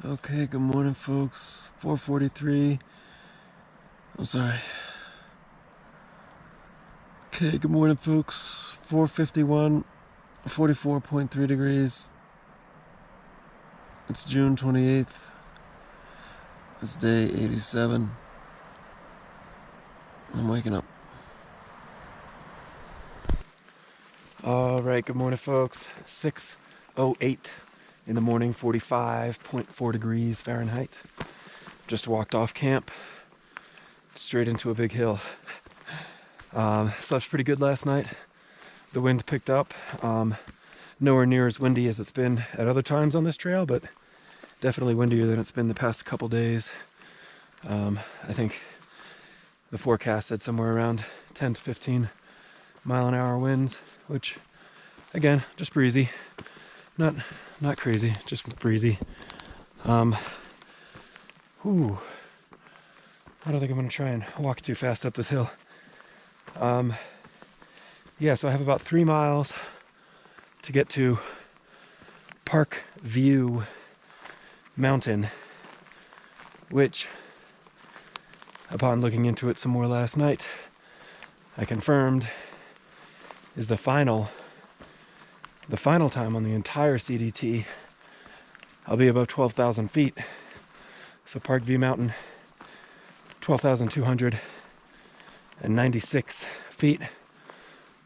Okay, good morning, folks. 4:43. I'm sorry. Okay, good morning, folks. 4:51, 44.3 degrees. It's June 28th. It's day 87. I'm waking up. All right, good morning, folks. 6:08 in the morning, 45.4 degrees Fahrenheit. Just walked off camp, straight into a big hill. Slept pretty good last night. The wind picked up. Nowhere near as windy as it's been at other times on this trail, but definitely windier than it's been the past couple days. I think the forecast said somewhere around 10 to 15 mile an hour winds, which, again, just breezy. Not crazy, just breezy. I don't think I'm gonna try and walk too fast up this hill. Yeah, so I have about 3 miles to get to Park View Mountain, which, upon looking into it some more last night, I confirmed is the final time on the entire CDT I'll be above 12,000 feet. So Park View Mountain, 12,296 feet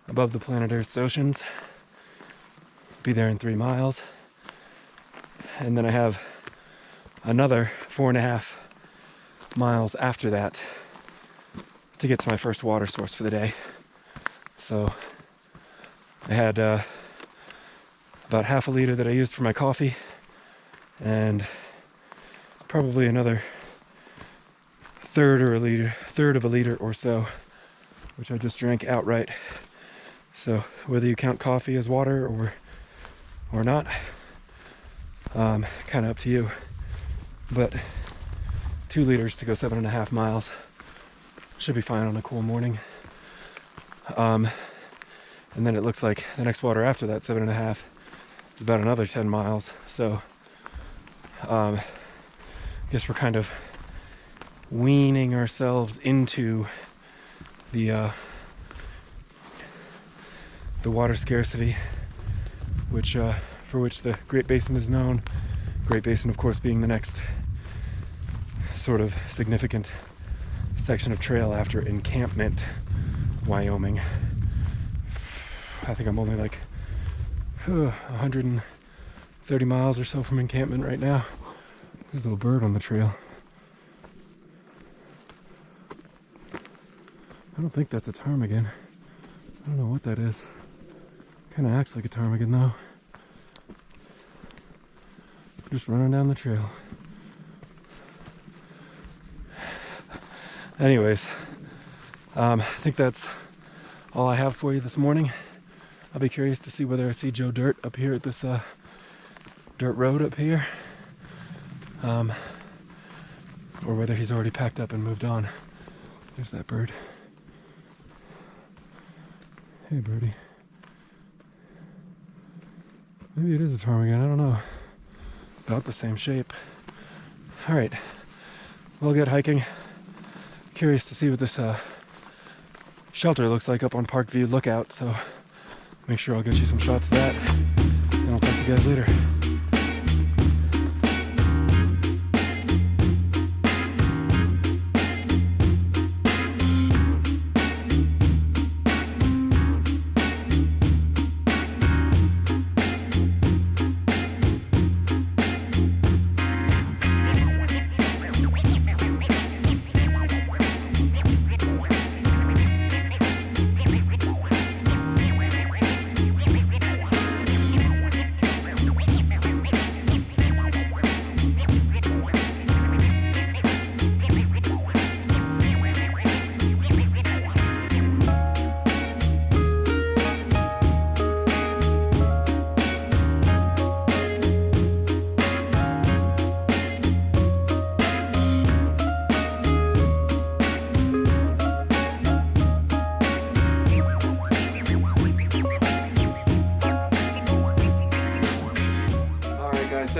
above the planet Earth's oceans. Be there in 3 miles. And then I have another 4.5 miles after that to get to my first water source for the day. So I had about half a liter that I used for my coffee, and probably another third of a liter or so, which I just drank outright. So whether you count coffee as water or not, kind of up to you. But 2 liters to go 7.5 miles should be fine on a cool morning. And then it looks like the next water after that, 7.5, is about another 10 miles. So I guess we're kind of weaning ourselves into the water scarcity, which for which the Great Basin is known. Great Basin, of course, being the next sort of significant section of trail after encampment, Wyoming. I think I'm only like 130 miles or so from encampment right now. There's a little bird on the trail. I don't think that's a ptarmigan. I don't know what that is. Kind of acts like a ptarmigan though. Just running down the trail. Anyways, I think that's all I have for you this morning. I'll be curious to see whether I see Joe Dirt up here at this dirt road up here, or whether he's already packed up and moved on. There's that bird. Hey, birdie. Maybe it is a ptarmigan, I don't know. About the same shape. All right, we'll get hiking. Curious to see what this shelter looks like up on Park View Lookout, so make sure I'll get you some shots of that, and I'll talk to you guys later.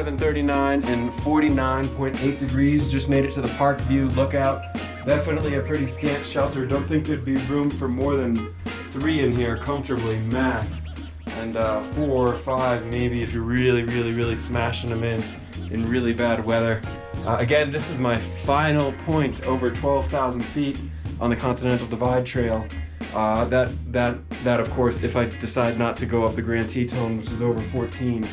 27:39 and 49.8 degrees. Just made it to the Park View Lookout. Definitely a pretty scant shelter. Don't think there'd be room for more than 3 in here comfortably, max. And 4 or 5 maybe if you're really smashing them in really bad weather. Again, this is my final point over 12,000 feet on the Continental Divide Trail. That of course, if I decide not to go up the Grand Teton, which is over 14.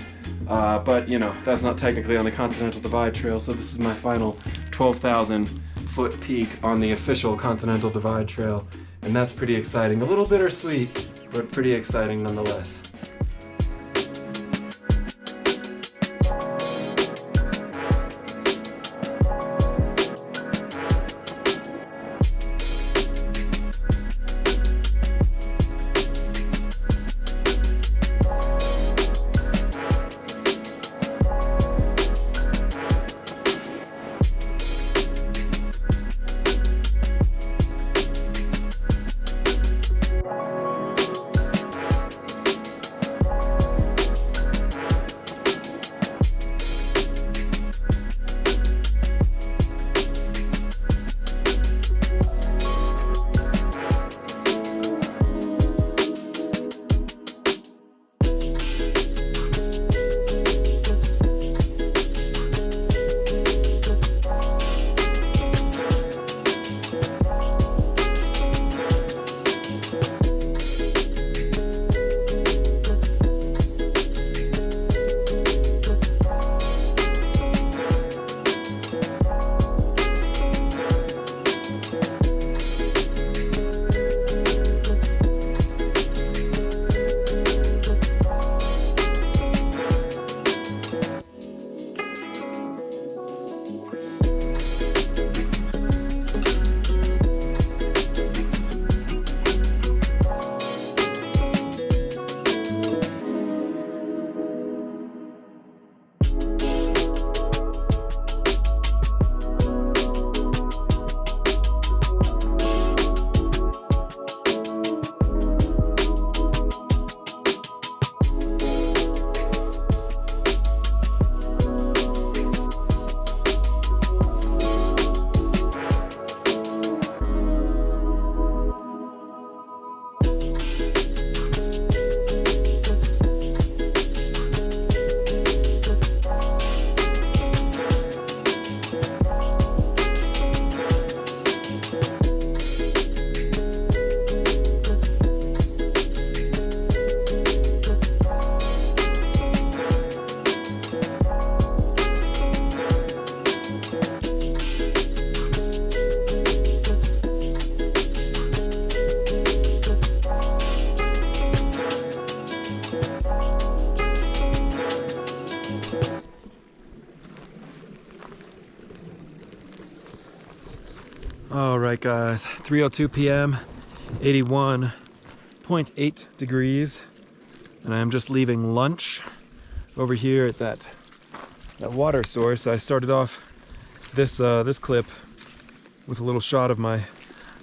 But you know, that's not technically on the Continental Divide Trail, so this is my final 12,000 foot peak on the official Continental Divide Trail, and that's pretty exciting. A little bittersweet, but pretty exciting nonetheless. Alright guys, 3:02 p.m, 81.8 degrees, and I'm just leaving lunch over here at that water source. I started off this clip with a little shot of my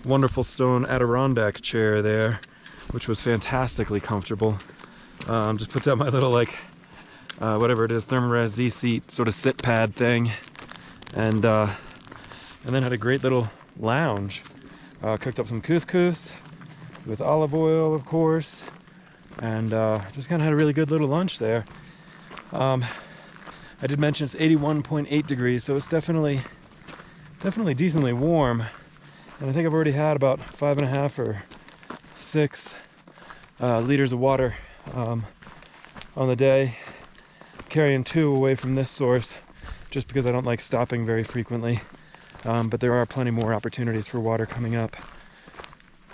wonderful stone Adirondack chair there, which was fantastically comfortable. Just put down my little whatever it is, Thermarest Z seat sort of sit pad thing, and then had a great little lounge. Cooked up some couscous with olive oil, of course, and just kind of had a really good little lunch there. I did mention it's 81.8 degrees, so it's definitely decently warm, and I think I've already had about 5.5 or 6 liters of water on the day, carrying 2 away from this source just because I don't like stopping very frequently. But there are plenty more opportunities for water coming up.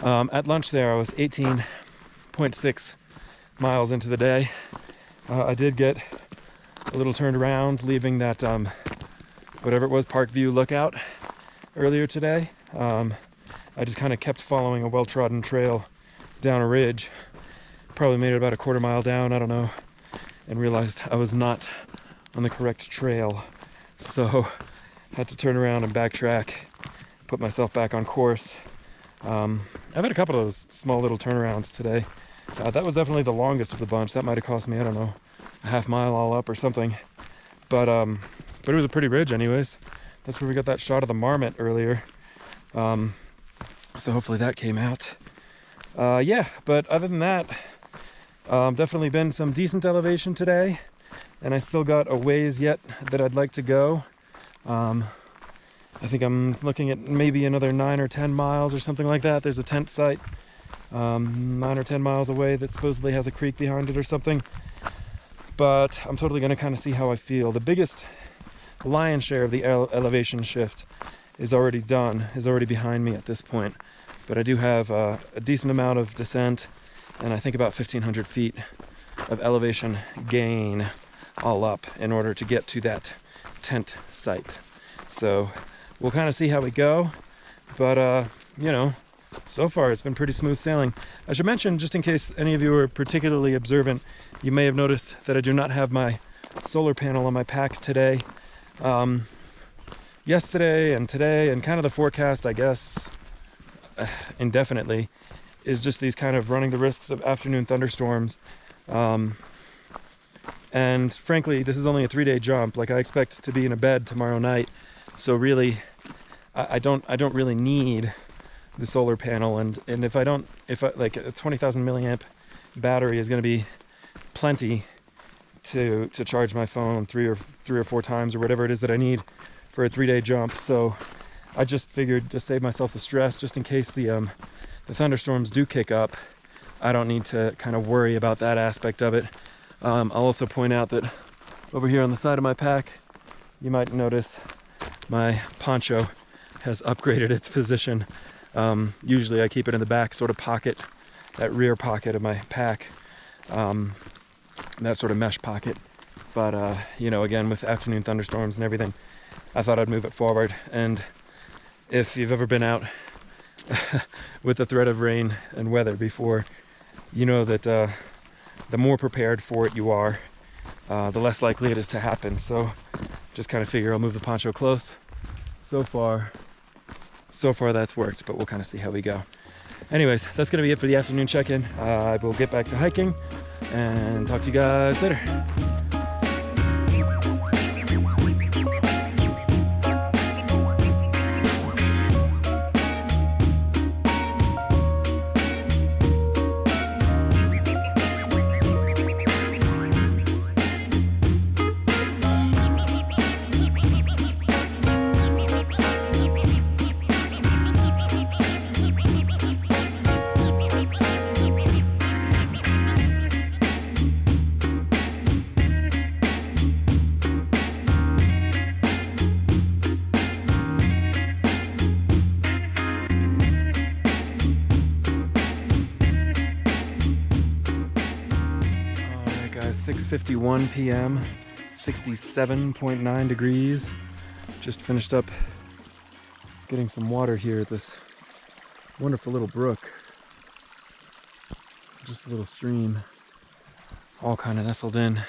At lunch there, I was 18.6 miles into the day. I did get a little turned around, leaving that, whatever it was, Park View Lookout earlier today. I just kind of kept following a well-trodden trail down a ridge. Probably made it about a quarter mile down, I don't know, and realized I was not on the correct trail. So had to turn around and backtrack, put myself back on course. I've had a couple of those small little turnarounds today. That was definitely the longest of the bunch. That might have cost me, I don't know, a half mile all up or something. but it was a pretty ridge anyways. That's where we got that shot of the marmot earlier. So hopefully that came out. Yeah, but other than that, definitely been some decent elevation today, and I still got a ways yet that I'd like to go. I think I'm looking at maybe another 9 or 10 miles or something like that. There's a tent site 9 or 10 miles away that supposedly has a creek behind it or something. But I'm totally going to kind of see how I feel. The biggest lion's share of the elevation shift is already done, is already behind me at this point. But I do have a decent amount of descent, and I think about 1,500 feet of elevation gain all up in order to get to that tent site. So we'll kind of see how we go, but you know, so far it's been pretty smooth sailing. I should mention, just in case any of you are particularly observant, you may have noticed that I do not have my solar panel on my pack today. Yesterday and today, and kind of the forecast, I guess, indefinitely, is just these kind of running the risks of afternoon thunderstorms. And frankly, this is only a 3-day jump. Like, I expect to be in a bed tomorrow night, so really, I don't really need the solar panel. And if I like, a 20,000 milliamp battery is going to be plenty to charge my phone three or four times or whatever it is that I need for a 3-day jump. So I just figured to save myself the stress, just in case the thunderstorms do kick up, I don't need to kind of worry about that aspect of it. I'll also point out that over here on the side of my pack, you might notice my poncho has upgraded its position. Usually I keep it in the back sort of pocket, that rear pocket of my pack, that sort of mesh pocket. But you know, again, with afternoon thunderstorms and everything, I thought I'd move it forward. And if you've ever been out with the threat of rain and weather before, you know that the more prepared for it you are, the less likely it is to happen. So just kind of figure I'll move the poncho close. So far that's worked, but we'll kind of see how we go. Anyways, that's going to be it for the afternoon check-in. I will get back to hiking and talk to you guys later. Guys, 6:51 p.m., 67.9 degrees. Just finished up getting some water here at this wonderful little brook. Just a little stream, all kind of nestled in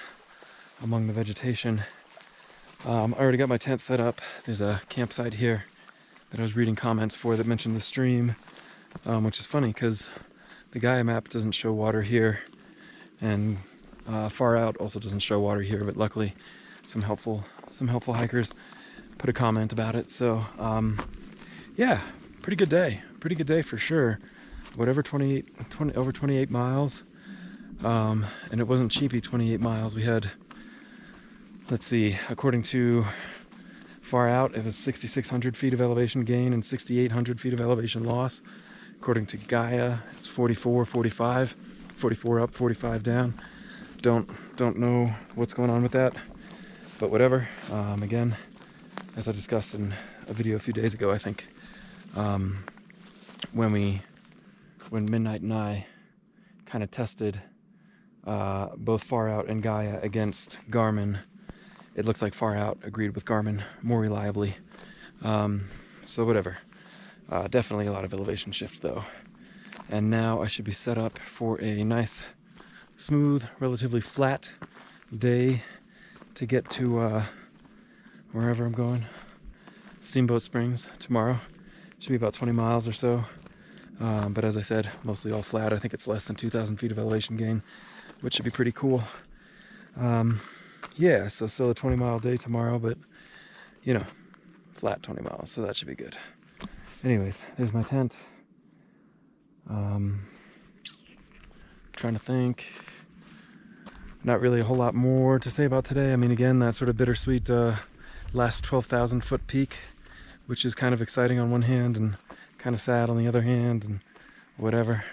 among the vegetation. I already got my tent set up. There's a campsite here that I was reading comments for that mentioned the stream, which is funny because the Gaia map doesn't show water here, and far out also doesn't show water here, but luckily some helpful hikers put a comment about it. So yeah, pretty good day for sure. Whatever, over 28 miles, and it wasn't cheapy 28 miles. We had, let's see, according to far out, it was 6,600 feet of elevation gain and 6,800 feet of elevation loss. According to Gaia, it's 44, 45, 44 up, 45 down. Don't know what's going on with that, but whatever. Again, as I discussed in a video a few days ago, I think, when Midnight and I kind of tested both Far Out and Gaia against Garmin, it looks like Far Out agreed with Garmin more reliably. So whatever. Definitely a lot of elevation shift though. And now I should be set up for a nice, smooth, relatively flat day to get to wherever I'm going. Steamboat Springs tomorrow. Should be about 20 miles or so. But as I said, mostly all flat. I think it's less than 2,000 feet of elevation gain, which should be pretty cool. yeah, so still a 20-mile day tomorrow, but you know, flat 20 miles, so that should be good. Anyways, there's my tent. Trying to think. Not really a whole lot more to say about today. I mean, again, that sort of bittersweet last 12,000 foot peak, which is kind of exciting on one hand and kind of sad on the other hand, and whatever.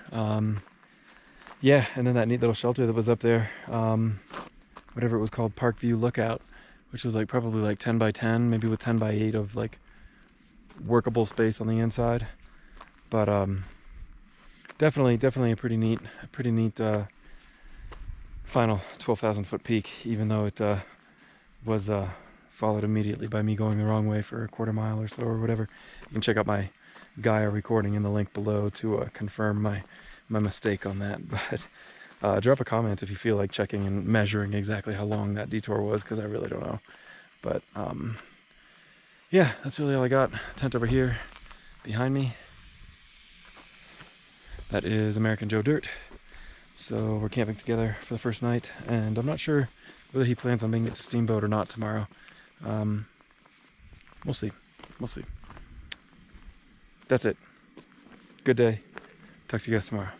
Yeah, and then that neat little shelter that was up there, whatever it was called, Parkview Lookout, which was like probably like 10 by 10, maybe with 10 by 8 of like workable space on the inside. But definitely a pretty neat final 12,000 foot peak, even though it was followed immediately by me going the wrong way for a quarter mile or so or whatever. You can check out my Gaia recording in the link below to confirm my mistake on that. But drop a comment if you feel like checking and measuring exactly how long that detour was, because I really don't know. But yeah, that's really all I got. Tent over here behind me. That is American Joe Dirt. So we're camping together for the first night, and I'm not sure whether he plans on making it to Steamboat or not tomorrow. We'll see. That's it. Good day. Talk to you guys tomorrow.